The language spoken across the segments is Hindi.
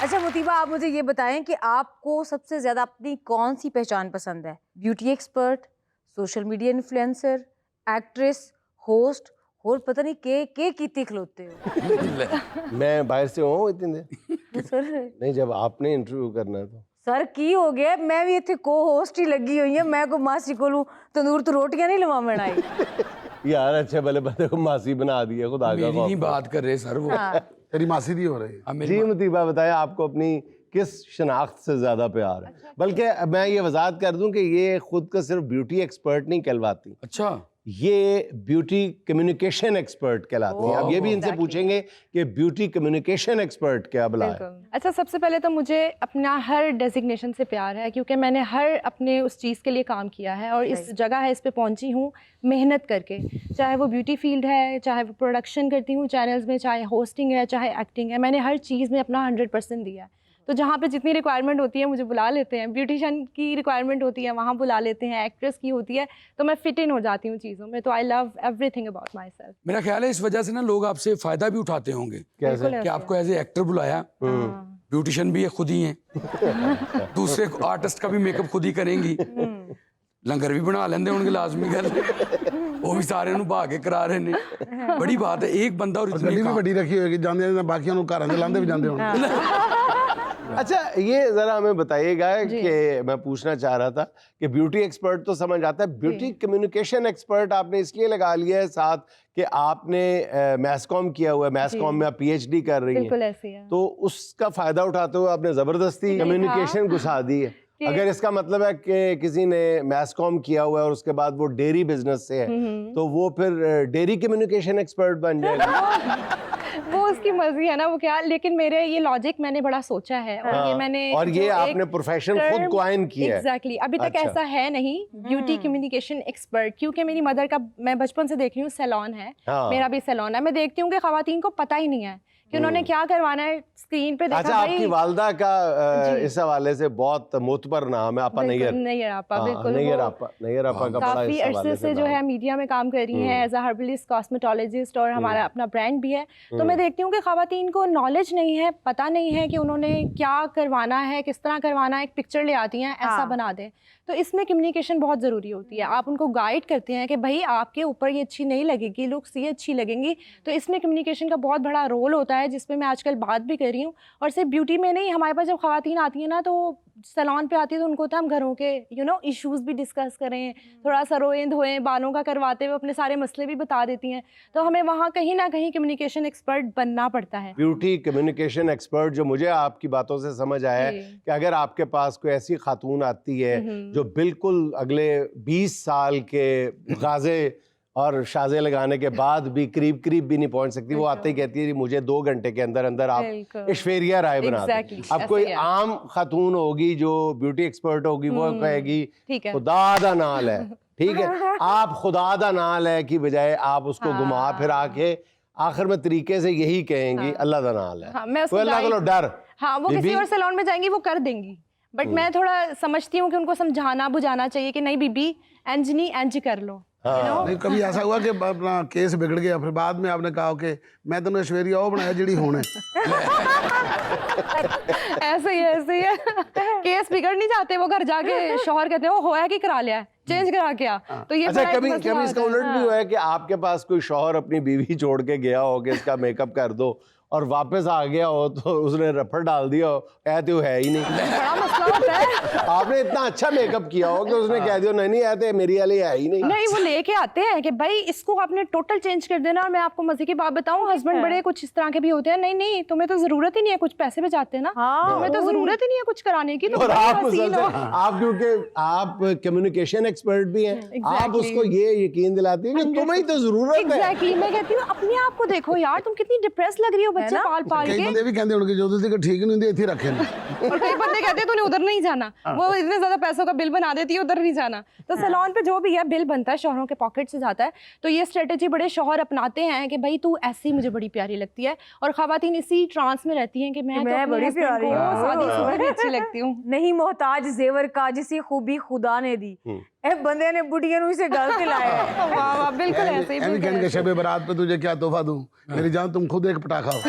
अच्छा मुतीबा, आप मुझे ये बताएं कि आपको सबसे ज्यादा अपनी कौन सी पहचान पसंद है? Beauty expert, social media influencer, actress, host, और पता नहीं के कीती खलोते हो। मैं बाहर से हूँ इतने दिन। सर नहीं, जब आपने इंटरव्यू करना है तो सर की हो गया, मैं भी इतने को होस्ट ही लगी हुई है। मैं को मासी को तंदूर तो रोटियां नहीं लवा बनाई। यार अच्छे भले बंदे को मासी बना दिया खुदा का मेरी नहीं खौफ। बात कर रहे सर वो। तेरी मासी दी हो रही है। अब मेरी जी मुतीबा, बताएं आपको अपनी किस शनाख्त से ज्यादा प्यार है? बल्कि मैं ये वजाहत कर दूं कि ये खुद को सिर्फ ब्यूटी एक्सपर्ट नहीं कहलवाती, अच्छा ये ब्यूटी कम्युनिकेशन एक्सपर्ट कहलाती है। अब ये भी इनसे पूछेंगे कि ब्यूटी कम्युनिकेशन एक्सपर्ट क्या भला है? अच्छा, सबसे पहले तो मुझे अपना हर डेजिग्नेशन से प्यार है, क्योंकि मैंने हर अपने उस चीज़ के लिए काम किया है और इस जगह है, इस पे पहुंची हूँ मेहनत करके। चाहे वो ब्यूटी फील्ड है, चाहे वो प्रोडक्शन करती हूँ चैनल्स में, चाहे होस्टिंग है, चाहे एक्टिंग है, मैंने हर चीज़ में अपना 100% दिया है। तो जहाँ पे जितनी रिक्वायरमेंट होती है मुझे बुला लेते हैं, ब्यूटिशियन की रिक्वायरमेंट होती है वहाँ बुला लेते हैं, एक्ट्रेस की होती है, तो मैं फिट इन हो जाती हूँ चीज़ों में। तो I love everything about my self. मेरा ख्याल है इस वजह से ना लोग आपसे फायदा भी उठाते होंगे कैसे? कि आपको एज ए एक्टर बुलाया, ब्यूटिशियन भी है खुद ही है, दूसरे आर्टिस्ट का भी मेकअप खुद ही करेंगी, लंगर भी बना लेंदे होंगे लाजमी गल, वो भी सारे नु भागे करा रहे ने। बड़ी बात है, एक बंदा और गड्डी इतनी भी बड़ी रखी होगी, जांदे बाकी घरों से लांदे भी जांदे होंगे। अच्छा, ये जरा हमें बताइएगा कि मैं पूछना चाह रहा था कि ब्यूटी एक्सपर्ट तो समझ आता है, ब्यूटी कम्युनिकेशन एक्सपर्ट आपने इसलिए लगा लिया है साथ कि आपने मैस कॉम किया हुआ है, मैस कॉम में आप पीएचडी कर रही बिल्कुल हैं, ऐसे ही है। तो उसका फायदा उठाते हुए आपने जबरदस्ती कम्युनिकेशन घुसा दी है। अगर इसका मतलब है कि किसी ने मैस कॉम किया हुआ है और उसके बाद वो डेयरी बिजनेस से है, तो वो फिर डेयरी कम्युनिकेशन एक्सपर्ट बन जाएगा। वो उसकी मर्जी है ना, वो क्या। लेकिन मेरे ये लॉजिक मैंने बड़ा सोचा है और ये मैंने और ये जो आपने प्रोफेशन खुद कॉइन किया है। एग्जैक्टली, अभी तक अच्छा। ऐसा है नहीं ब्यूटी कम्युनिकेशन एक्सपर्ट, क्योंकि मेरी मदर का मैं बचपन से देख रही हूँ सैलून है, मेरा भी सैलून है। मैं देखती हूँ कि खवातीन को पता ही नहीं है कि उन्होंने क्या करवाना है, स्क्रीन पे देखा। अच्छा, आपकी वालदा का इस हवाले से बहुत मोतबर नाम है, आपा नैयर। नैयर आपा, बिल्कुल। नैयर आपा का बड़ा काफी इस हवाले अरसे से जो है मीडिया में काम कर रही है एज अ हर्बलिस्ट, कॉस्मेटोलॉजिस्ट, और हमारा अपना ब्रांड भी है। तो मैं देखती हूँ कि खवातीन को नॉलेज नहीं है, पता नहीं है कि उन्होंने क्या करवाना है, किस तरह करवाना है। एक पिक्चर ले आती हैं, ऐसा बना दें। तो इसमें कम्युनिकेशन बहुत ज़रूरी होती है। आप उनको गाइड करते हैं कि भाई आपके ऊपर ये अच्छी नहीं लगेगी, लुक्स ये अच्छी लगेंगी। तो इसमें कम्युनिकेशन का बहुत बड़ा रोल होता है, जिसमें मैं आजकल बात भी कर रही हूँ। और सिर्फ ब्यूटी में नहीं, हमारे पास जब खवातीन आती हैं ना, तो सैलून पे आती है तो उनको होता है हम घरों के इश्यूज भी डिस्कस करें, थोड़ा सा रोएं धोएं, बालों का करवाते हुए अपने सारे मसले भी बता देती हैं। तो हमें वहाँ कहीं ना कहीं कम्युनिकेशन एक्सपर्ट बनना पड़ता है। ब्यूटी कम्युनिकेशन एक्सपर्ट जो मुझे आपकी बातों से समझ आया है कि अगर आपके पास कोई ऐसी खातून आती है जो बिल्कुल अगले 20 साल के गाजे और शाजे लगाने के बाद भी करीब भी नहीं पहुंच सकती, वो आते ही कहती है मुझे 2 घंटे के अंदर अंदर आप इश्वेरिया राय बना दें। अब कोई आम खातून होगी जो ब्यूटी एक्सपर्ट होगी, वो कहेगी खुदा दा नाल है, ठीक है, आप खुदा दा नाल है की बजाय आप उसको घुमा फिरा के आखिर में तरीके से यही कहेंगी अल्लाह दा नाल है। तो अल्लाह को डर। हाँ, वो किसी और सैलून में जाएंगी, वो कर देंगी, बट मैं थोड़ा समझती हूँ कि उनको समझाना बुझाना चाहिए कि नहीं बीबी, इंज नहीं इंज कर लो। नहीं, कभी ऐसा हुआ कि अपना केस बिगड़ गया, फिर बाद में आपने कहा कि मैं तेन ऐश्वर्या वो बनाया जिहड़ी हुण है? ऐसे ही है। केस बिगड़ नहीं जाते, वो घर जाके शौहर कहते हैं वो होया कि करा लिया, चेंज करा के आ। तो ये अच्छा, कभी इसका उलट भी हुआ है कि आपके पास कोई शौहर अपनी बीवी छोड़ के गया हो कि इसका मेकअप कर दो, और वापस आ गया हो तो उसने रफड़ डाल दिया हो, ऐते वो है ही नहीं? बड़ा मसला होता है। आपने इतना अच्छा मेकअप किया हो कि उसने कह दिया नहीं ऐते मेरी वाली है ही नहीं। नहीं, वो लेके आते हैं कि भाई इसको आपने टोटल चेंज कर देना। और मैं आपको मजे की बात बताऊं, हस्बैंड बड़े कुछ इस तरह के भी होते हैं, नहीं तुम्हें तो जरूरत ही नहीं है, कुछ पैसे बचाते हैं ना, तुम्हें तो जरूरत ही नहीं है कुछ कराने की। तो और आप क्योंकि आप कम्युनिकेशन एक्सपर्ट भी हैं, आप उसको ये यकीन दिलाती हैं कि तुम्हें तो जरूरत है। एग्जैक्टली, मैं कहती हूँ अपने आप को देखो यार, तुम कितनी डिप्रेस लग रही हो बच्चे पाल पाल के। कई बंदे भी कहते होंगे जो तुझे ठीक नहीं होंदी इत्थे रखे ना, और कई बंदे कहते हैं तूने उधर नहीं जाना, वो इतने ज्यादा पैसों का बिल बना देती है, उधर नहीं जाना। तो सैलून पे जो भी है बिल बनता है शौहरों के पॉकेट से जाता है। तो ये स्ट्रेटेजी बड़े शौहर अपनाते हैं कि भाई तू ऐसी मुझे बड़ी प्यारी लगती है, और खवातीन इसी ट्रांस में रहती हैं कि मैं तो बड़ी प्यारी हूं, शादीशुदा भी अच्छी लगती हूँ, नहीं मोहताज जेवर का जिसे खूबी खुदा ने दी। ए बंदे ने बुढ़िया नु इसे गलत लाया। वाह वाह, बिल्कुल ऐसे ही। एवं कहने के शबे बारात पे तुझे क्या तोहफा दूं, मेरी जान तुम खुद एक पटाखा हो।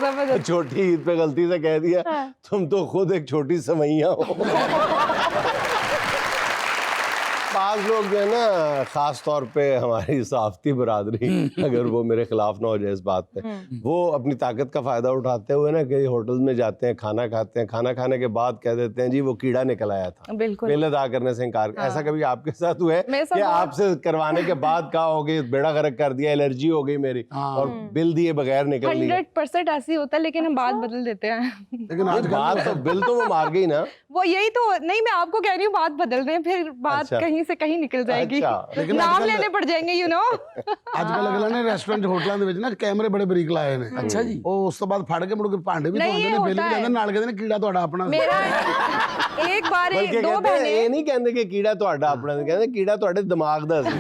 जबरदस्त। छोटी ईद पे गलती से कह दिया, तुम तो खुद एक छोटी समैया हो। बाज लोग जो है ना, खास तौर पे हमारी सहाफती बरादरी, अगर वो मेरे खिलाफ ना हो जाए इस बात पे, वो अपनी ताकत का फायदा उठाते हुए ना कई होटल में जाते हैं, खाना खाते हैं, खाना खाने के बाद कह देते हैं जी वो कीड़ा निकल आया था, बिल्कुल। बिल अदा करने से इनकार। ऐसा कभी आपके साथ हुआ है मेरे साथ कि बहुत- आपसे करवाने के बाद कहा होगी बेड़ा गर्क कर दिया, एलर्जी हो गई मेरी, और बिल दिए बगैर निकल लिया? 100% ऐसे ही होता है, लेकिन हम बात बदल देते हैं। लेकिन ये आजकल बात तो बिल तो वो मार गई ना। वो यही तो नहीं, मैं आपको कह रही हूँ बात बदल रहे हैं, फिर बात अच्छा। कहीं से कहीं निकल जाएगी। अच्छा। लेकिन नाम आजकल- लेने पड़ जाएंगे, यू नो। ਅੱਜ ਕੱਲ ਅਗਲੇ ਨੇ ਰੈਸਟੋਰੈਂਟ ਹੋਟਲਾਂ ਦੇ ਵਿੱਚ ਨਾ ਕੈਮਰੇ ਬੜੇ ਬਰੀਕ ਲਾਏ ਨੇ। ਅੱਛਾ ਜੀ। ਉਹ ਉਸ ਤੋਂ ਬਾਅਦ ਫੜ ਕੇ ਮੁੜ ਕੇ ਭਾਂਡੇ ਵੀ ਨਹੀਂ, ਧੋਂਦੇ ਇਹ ਨੇ, ਬਿੱਲ ਹੋਤਾ ਵੀ है। ਦਿੰਦੇ, ਨਾਲ ਕਹਿੰਦੇ ਨੇ ਕੀੜਾ ਤੁਹਾਡਾ ਆਪਣਾ ਸੀ। मेरा एक बार बल्कि दो कहते हैं, बहनें ये नहीं कहते कि कीड़ा ਤੁਹਾਡਾ ਆਪਣਾ, कहते कीड़ा ਤੁਹਾਡੇ दिमाग ਦਾ ਸੀ।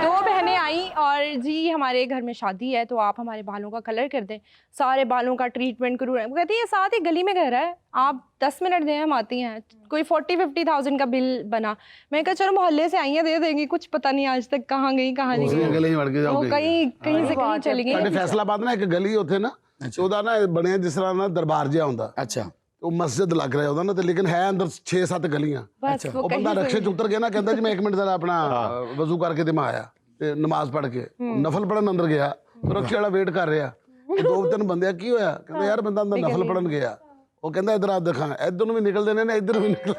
दो बहनें आई और जी हमारे घर में शादी है तो आप हमारे बालों का कलर कर दें, सारे बालों का ट्रीटमेंट करूँ। वो कहती है साथ ही गली में घर है, आप 10 मिनट दें, हम आती हैं। कोई 40-50,000 का बिल बना। मैं कहा चलो मोहल्ले से आई हैं, दे देंगी। कुछ पता नहीं आज तक कहाँ गई कहाँ नहीं ਦੂਸਰੀਆਂ गई, ਗਲੀਆਂ ਵੜ ਕੇ वो ਜਾਓਗੇ। कहीं कहीं से कहीं चली ਸਾਡੇ गई। ਫੈਸਲਾਬਾਦ ਨਾ ਇੱਕ ਗਲੀ ਉੱਥੇ ਨਾ, ਉਹਦਾ ਨਾ ਬਣਿਆ ਜਿਸ ਤਰ੍ਹਾਂ ਨਾ ਦਰਬਾਰ ਜਿਹਾ ਹੁੰਦਾ, अच्छा ਉਹ ਮਸਜਿਦ ਲੱਗ ਰਿਹਾ ਉਹਦਾ ਨਾ, ਤੇ ਲੇਕਿਨ ਹੈ ਅੰਦਰ 6-7 ਗਲੀਆਂ। बस वो ਉਹ ਬੰਦਾ कहीं ਰਕਸ਼ੇ ਚ ਉਤਰ ਕੇ ਨਾ ਕਹਿੰਦਾ ਜੀ ਮੈਂ 1 ਮਿੰਟ ਜ਼ਰਾ ਆਪਣਾ ਵਜ਼ੂ ਕਰਕੇ ਤੇ ਮੈਂ ਆਇਆ, ਤੇ ਨਮਾਜ਼ ਪੜ੍ਹ ਕੇ ਨਫਲ ਪੜਨ ਅੰਦਰ ਗਿਆ, ਰਕਸ਼ੇ ਵਾਲਾ ਵੇਟ ਕਰ ਰਿਹਾ। ਇਹ 2-3 ਬੰਦੇ ਆ, ਕੀ ਹੋਇਆ? ਕਹਿੰਦਾ ਯਾਰ ਬੰਦਾ ਅੰਦਰ ਨਫਲ ਪੜਨ ਗਿਆ। ਉਹ ਕਹਿੰਦਾ ਇਧਰ ਆ ਦਿਖਾ, ਇਧਰ ਨੂੰ ਵੀ ਨਿਕਲਦੇ ਨੇ, ਇਧਰ ਵੀ ਨਿਕਲ।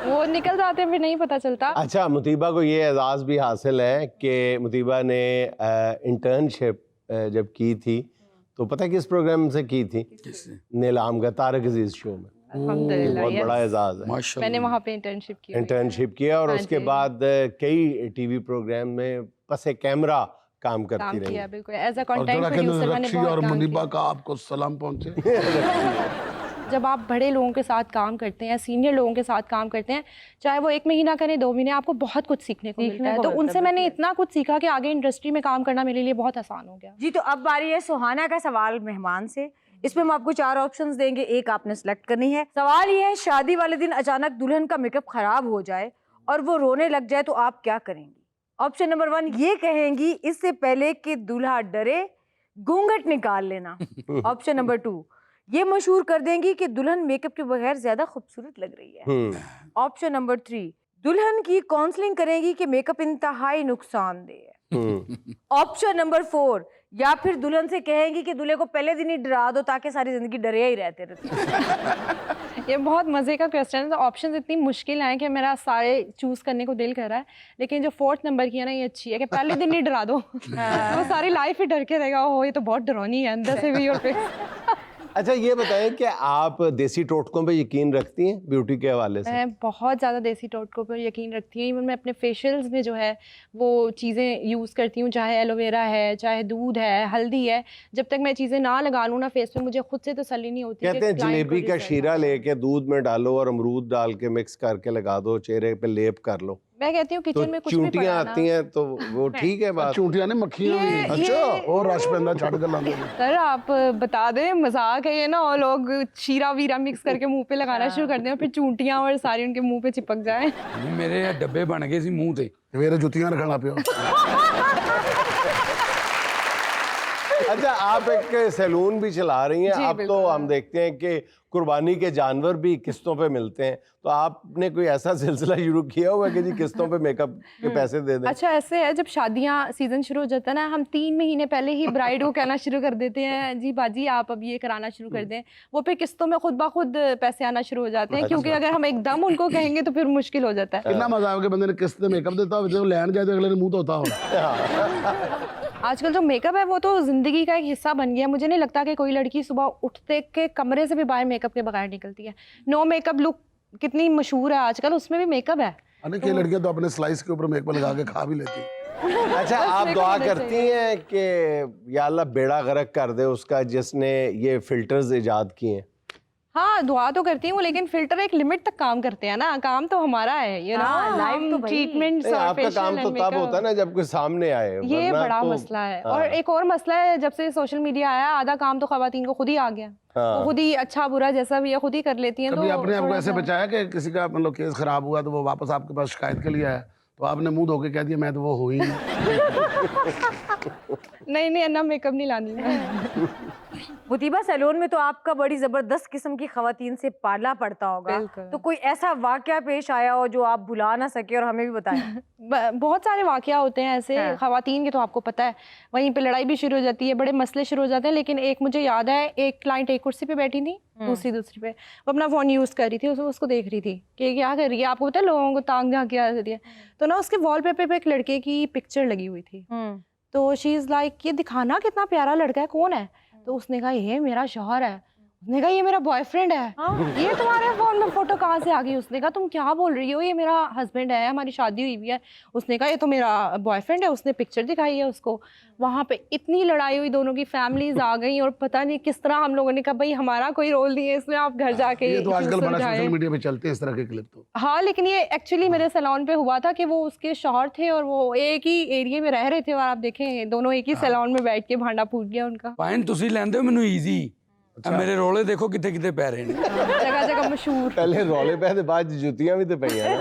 वो निकल जाते फिर नहीं पता चलता। अच्छा, मुतीबा को ये एजाज़ भी हासिल है कि मुतीबा ने इंटर्नशिप जब की थी तो पता है किस प्रोग्राम से की थी? किससे? नीलाम का तारक अजीज शो में। अल्हम्दुलिल्लाह, बहुत बड़ा yes। एजाज़ है। माशाल्लाह। मैंने वहाँ पे इंटर्नशिप की हुई है। इंटर्नशिप किया और हाँ उसके जी। बाद कई टीवी प्रोग्राम में पसे कैमरा काम करती काम रही। किया बिल्कुल एज अ और कंटेंट जरा प्रोड्यूसर कहते मैंने रक्षी बहुत और काम मुनीबा किया। का आपको सलाम पहुंचे। जब आप बड़े लोगों के साथ काम करते हैं, सीनियर लोगों के साथ काम करते हैं, चाहे वो 1 महीना करें 2 महीने, आपको बहुत कुछ सीखने को मिलता है। को तो मिलता है, उनसे मैंने इतना कुछ सीखा कि आगे इंडस्ट्री में काम करना मेरे लिए बहुत आसान हो गया। जी, तो अब बारी है सुहाना का सवाल मेहमान से। इसमें हम आपको 4 ऑप्शंस देंगे, एक आपने सेलेक्ट करनी है। सवाल ये है, शादी वाले दिन अचानक दुल्हन का मेकअप खराब हो जाए और वो रोने लग जाए तो आप क्या करेंगी? ऑप्शन नंबर 1 ये कहेंगी इससे पहले कि दूल्हा डरे घूंघट निकाल लेना। ऑप्शन नंबर 2 ये मशहूर कर देंगी कि दुल्हन मेकअप के बगैर ज्यादा खूबसूरत लग रही है। ऑप्शन नंबर 3 दुल्हन की काउंसलिंग करेंगी कि मेकअप इंतहाई नुकसानदेह है। ऑप्शन नंबर 4 या फिर दुल्हन से कहेंगी कि दूल्हे को पहले दिन ही डरा दो ताकि सारी जिंदगी डरे ही रहते रहते। ये बहुत मज़े का क्वेश्चन है। ऑप्शन इतनी मुश्किल हैं कि मेरा सारे चूज़ करने को दिल कर रहा है, लेकिन जो 4th नंबर की है ना, ये अच्छी है कि पहले दिन ही डरा दो। वो सारी लाइफ ही डर के रहेगा, ओह ये तो बहुत डरावनी है अंदर से भी और फिर। अच्छा, ये बताएं कि आप देसी टोटकों पे यकीन रखती हैं ब्यूटी के हवाले से? मैं बहुत ज़्यादा देसी टोटकों पर यकीन रखती हूँ। इवन मैं अपने फेशियल्स में जो है वो चीज़ें यूज़ करती हूँ, चाहे एलोवेरा है, चाहे दूध है, हल्दी है। जब तक मैं चीज़ें ना लगा लूँ ना फेस पे, मुझे खुद से तसल्ली नहीं होती। कहते हैं जलेबी का शीरा लेके दूध में डालो और अमरूद डाल के मिक्स करके लगा दो, चेहरे पे लेप कर लो, मैं कहती हूँ तो किचन में कुछ भी चूंटियां पड़ा ना, आती हैं, तो वो ठीक है बात? ਝੂਟੀਆਂ ਨੇ ਮੱਖੀਆਂ ਵੀ। ये- ਅੱਛਾ, ਉਹ ਰਸ਼ ਪੈਂਦਾ ਛੱਡ ਗੱਲਾਂ ਦੇ। सर आप बता दें, मजाक है ये ना, और लोग शीरा वीरा मिक्स करके मुंह पे लगाना शुरू कर दें और फिर चूंटियां और सारी उनके मुंह पे चिपक जाएं। मेरे डब्बे बन गए सी मुंह ते। ਸਵੇਰੇ ਜੁੱਤੀਆਂ ਰੱਖਣ ਲੱਗ ਪਿਓ। अच्छा, आप एक सैलून भी चला रही हैं। जी, अब तो बिल्कुल। हम देखते हैं कि कुर्बानी के जानवर भी किस्तों पे मिलते हैं, तो आपने कोई ऐसा सिलसिला शुरू किया हुआ है कि जी किस्तों पे मेकअप के पैसे दे दें? अच्छा, ऐसे है जब शादियां सीजन शुरू हो जाता है ना, हम 3 महीने पहले ही ब्राइड को कहना शुरू कर देते हैं, जी बाजी आप अब ये कराना शुरू कर दें। वो फिर किस्तों में खुद ब खुद पैसे आना शुरू हो जाते हैं, क्योंकि अगर हम एकदम उनको कहेंगे तो फिर मुश्किल हो जाता है। ਕਿੰਨਾ ਮਜ਼ਾ ਆਵੇ ਕਿ ਬੰਦੇ ਨੇ ਕਿਸ਼ਤ ਤੇ ਮੇਕਅਪ ਦਿੱਤਾ ਹੋਵੇ, ਜਦੋਂ ਲੈਣ ਜਾਏ ਤੇ ਅਗਲੇ ਨੇ ਮੂੰਹ ਧੋਤਾ ਹੋਵੇ। आजकल जो मेकअप है वो तो ज़िंदगी का एक हिस्सा बन गया है। मुझे नहीं लगता कि कोई लड़की सुबह उठते के कमरे से भी बाहर मेकअप के बगैर निकलती है। नो मेकअप लुक कितनी मशहूर है आजकल, उसमें भी मेकअप है। अरे कई लड़कियां तो अपने स्लाइस के ऊपर मेकअप लगा के खा भी लेती हैं। अच्छा, आप मेकअप दुआ होना करती हैं कि या अल्लाह बेड़ा गर्क कर दे उसका जिसने ये फिल्टर्स इजाद किए हैं? हाँ, दुआ तो करती हूँ, लेकिन फिल्टर एक लिमिट तक काम करते हैं ना, काम तो हमारा है, ये ना हाँ, life तो भाई। ट्रीटमेंट्स नहीं, और आपका काम फेशियल तो तब होता है ना जब कोई सामने आए, ये वरना बड़ा तो- मसला है। हाँ। और एक और मसला है, जब से सोशल मीडिया आया, आधा काम तो खवातीन को खुद ही आ गया। हाँ। वो खुद ही अच्छा बुरा जैसा भी है खुद ही कर लेती हैं। कभी तो अपने आप को थोड़ा ऐसे सा- बचाया कि किसी का मतलब केस खराब हुआ तो वो वापस आपके पास शिकायत के लिए आया, तो आपने मुंह धो के कह दिया मैं तो वो हुई नहीं। नहीं, अन्ना मेकअप नहीं लानी मैं। मुतीबा सैलून में तो आपका बड़ी जबरदस्त किस्म की खवातीन से पाला पड़ता होगा, बिल्कुल। तो कोई ऐसा वाकया पेश आया हो जो आप भुला ना सके और हमें भी बताएं। बहुत सारे वाकया होते हैं ऐसे। हाँ। खवातीन के तो आपको पता है, वहीं पे लड़ाई भी शुरू हो जाती है, बड़े मसले शुरू हो जाते हैं। लेकिन एक मुझे याद है, एक क्लाइंट एक कुर्सी पे बैठी थी, दूसरी पे वो अपना फ़ोन यूज़ कर रही थी, उसको देख रही थी कि क्या कर रही है। आपको पता है लोगों को तांग झांकी आ जाती है, तो ना उसके वॉलपेपर पे एक लड़के की पिक्चर लगी हुई थी। तो शी इज़ लाइक, ये दिखाना कितना प्यारा लड़का है, कौन है? तो उसने कहा ये मेरा शौहर है। उसने कहा ये मेरा बॉयफ्रेंड है। ये तुम्हारे फोन में फोटो कहाँ से आ गई? उसने कहा तुम क्या बोल रही हो, ये मेरा हस्बैंड है, हमारी शादी हुई हुई है। उसने कहा ये तो मेरा बॉयफ्रेंड है। उसने पिक्चर दिखाई है उसको। वहाँ पे इतनी लड़ाई हुई, दोनों की फैमिलीज आ गई और पता नहीं किस तरह हम लोगों ने कहा भाई हमारा कोई रोल नहीं है इसमें, आप घर जाके ये तो issues आजकल बड़ा सुलझाएं। सोशल मीडिया पे चलते हैं इस तरह के क्लिप तो। हाँ, लेकिन ये एक्चुअली मेरे सैलून पे हुआ था कि वो उसके शौहर थे और वो एक ही एरिया में रह रहे थे, और आप देखें दोनों एक ही सैलून में बैठ के भांडा फूट गया उनका। पाइन तुसी लैंदे हो मैनू ईजी, मेरे रोले देखो किथे किथे पै रहे ने। जगह जगह मशहूर। पहले रौले पे थे, बाद जुतियां भी तो पईयां ना।